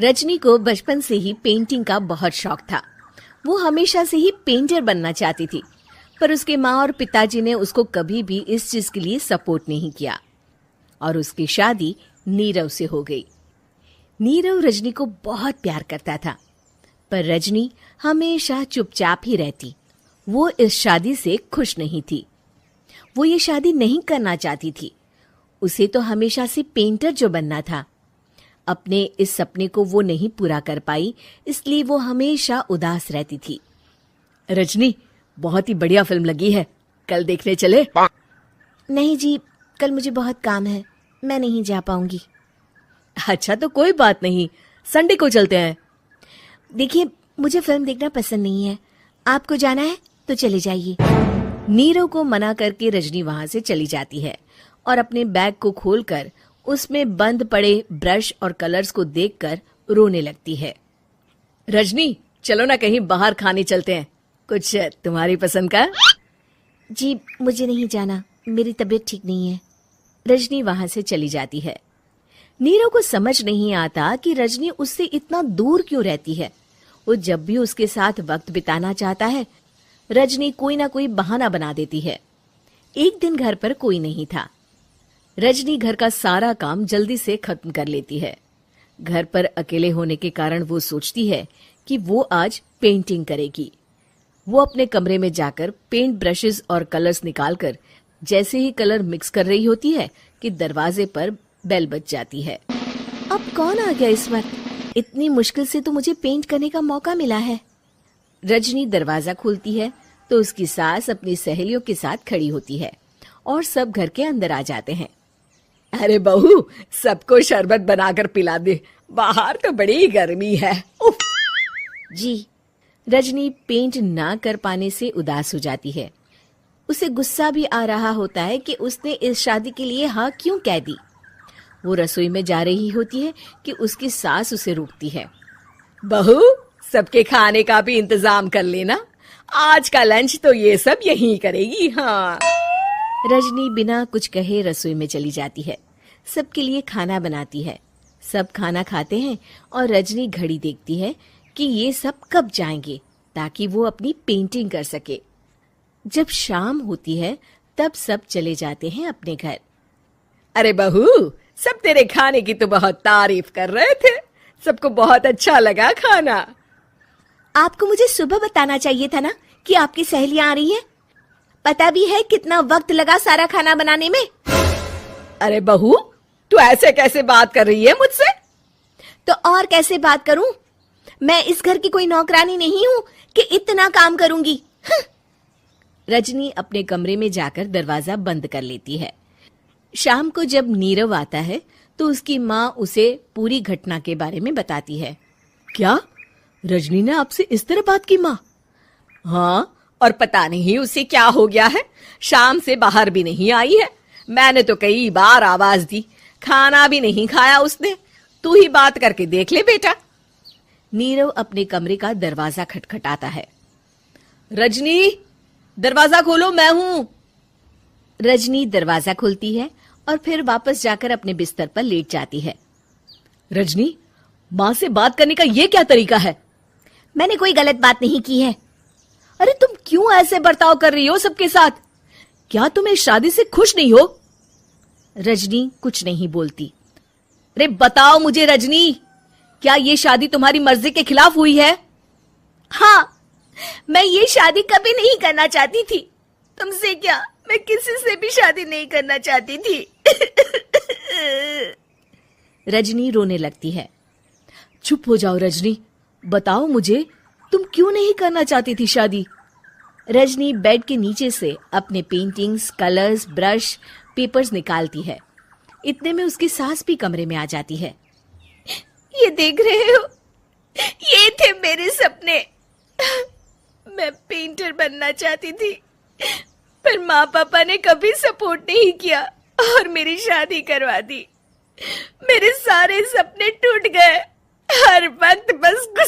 रजनी को बचपन से ही पेंटिंग का बहुत शौक था। वो हमेशा से ही पेंटर बनना चाहती थी, पर उसके माँ और पिताजी ने उसको कभी भी इस चीज के लिए सपोर्ट नहीं किया और उसकी शादी नीरव से हो गई। नीरव रजनी को बहुत प्यार करता था, पर रजनी हमेशा चुपचाप ही रहती। वो इस शादी से खुश नहीं थी। वो ये शादी नहीं करना चाहती थी। उसे तो हमेशा से पेंटर जो बनना था। अपने इस सपने को वो नहीं पूरा कर पाई, इसलिए वो हमेशा उदास रहती थी। रजनी, बहुत ही बढ़िया फिल्म लगी है, कल देखने चले? नहीं जी, कल मुझे बहुत काम है, मैं नहीं जा पाऊंगी। अच्छा तो कोई बात नहीं, संडे को चलते हैं। देखिए, मुझे फिल्म देखना पसंद नहीं है। आपको जाना है तो चले जाइए। नीरव को मना करके रजनी वहां से चली जाती है और अपने बैग को खोलकर उसमें बंद पड़े ब्रश और कलर्स को देखकर रोने लगती है। रजनी, चलो ना कहीं बाहर खाने चलते हैं, कुछ तुम्हारी पसंद का। जी, मुझे नहीं जाना, मेरी तबीयत ठीक नहीं है। रजनी वहां से चली जाती है। नीरव को समझ नहीं आता कि रजनी उससे इतना दूर क्यों रहती है। वो जब भी उसके साथ वक्त बिताना चाहता है, रजनी कोई ना कोई बहाना बना देती है। एक दिन घर पर कोई नहीं था। रजनी घर का सारा काम जल्दी से खत्म कर लेती है। घर पर अकेले होने के कारण वो सोचती है कि वो आज पेंटिंग करेगी। वो अपने कमरे में जाकर पेंट ब्रशेस और कलर्स निकालकर जैसे ही कलर मिक्स कर रही होती है कि दरवाजे पर बेल बज जाती है। अब कौन आ गया इस वक्त? इतनी मुश्किल से तो मुझे पेंट करने का मौका मिला है। रजनी दरवाजा खोलती है तो उसकी सास अपनी सहेलियों के साथ खड़ी होती है और सब घर के अंदर आ जाते हैं। अरे बहू, सबको शरबत बनाकर पिला दे, बाहर तो बड़ी गर्मी है। उफ। जी। रजनी पेंट ना कर पाने से उदास हो जाती है। उसे गुस्सा भी आ रहा होता है कि उसने इस शादी के लिए हाँ क्यों कह दी। वो रसोई में जा रही होती है कि उसकी सास उसे रोकती है। बहू, सबके खाने का भी इंतजाम कर लेना, आज का लंच तो ये सब यहीं करेगी। हाँ। रजनी बिना कुछ कहे रसोई में चली जाती है। सबके लिए खाना बनाती है। सब खाना खाते हैं और रजनी घड़ी देखती है कि ये सब कब जाएंगे ताकि वो अपनी पेंटिंग कर सके। जब शाम होती है तब सब चले जाते हैं अपने घर। अरे बहू, सब तेरे खाने की तो बहुत तारीफ कर रहे थे, सबको बहुत अच्छा लगा खाना। आपको मुझे सुबह बताना चाहिए था ना कि आपकी सहेलियां आ रही हैं। पता भी है कितना वक्त लगा सारा खाना बनाने में। अरे बहू, तू ऐसे कैसे बात कर रही है मुझसे? तो और कैसे बात करूं? मैं इस घर की कोई नौकरानी नहीं हूं कि इतना काम करूंगी। रजनी अपने कमरे में जाकर दरवाजा बंद कर लेती है। शाम को जब नीरव आता है तो उसकी माँ उसे पूरी घटना के बारे में बताती है। क्या रजनी ने आपसे इस तरह बात की माँ? हाँ, और पता नहीं उसे क्या हो गया है, शाम से बाहर भी नहीं आई है। मैंने तो कई बार आवाज दी, खाना भी नहीं खाया उसने। तू ही बात करके देख ले बेटा। नीरव अपने कमरे का दरवाजा खटखटाता है। रजनी, दरवाजा खोलो, मैं हूं। रजनी दरवाजा खोलती है और फिर वापस जाकर अपने बिस्तर पर लेट जाती है। रजनी, माँ से बात करने का ये क्या तरीका है? मैंने कोई गलत बात नहीं की है। अरे तुम क्यों ऐसे बर्ताव कर रही हो सबके साथ? क्या तुम इस शादी से खुश नहीं हो? रजनी कुछ नहीं बोलती। अरे बताओ मुझे रजनी, क्या ये शादी तुम्हारी मर्जी के खिलाफ हुई है? हाँ, मैं ये शादी कभी नहीं करना चाहती थी। तुमसे क्या, मैं किसी से भी शादी नहीं करना चाहती थी। रजनी रोने लगती है। चुप हो जाओ रजनी, बताओ मुझे, तुम क्यों नहीं करना चाहती थी शादी? रजनी बेड के नीचे से अपने पेंटिंग्स, कलर्स, ब्रश, पेपर्स निकालती है। इतने में उसकी सास भी कमरे में आ जाती है। ये देख रहे हो, ये थे मेरे सपने। मैं पेंटर बनना चाहती थी, पर माँ पापा ने कभी सपोर्ट नहीं किया और मेरी शादी करवा दी। मेरे सारे सपने टूट गए। हर वक्त बस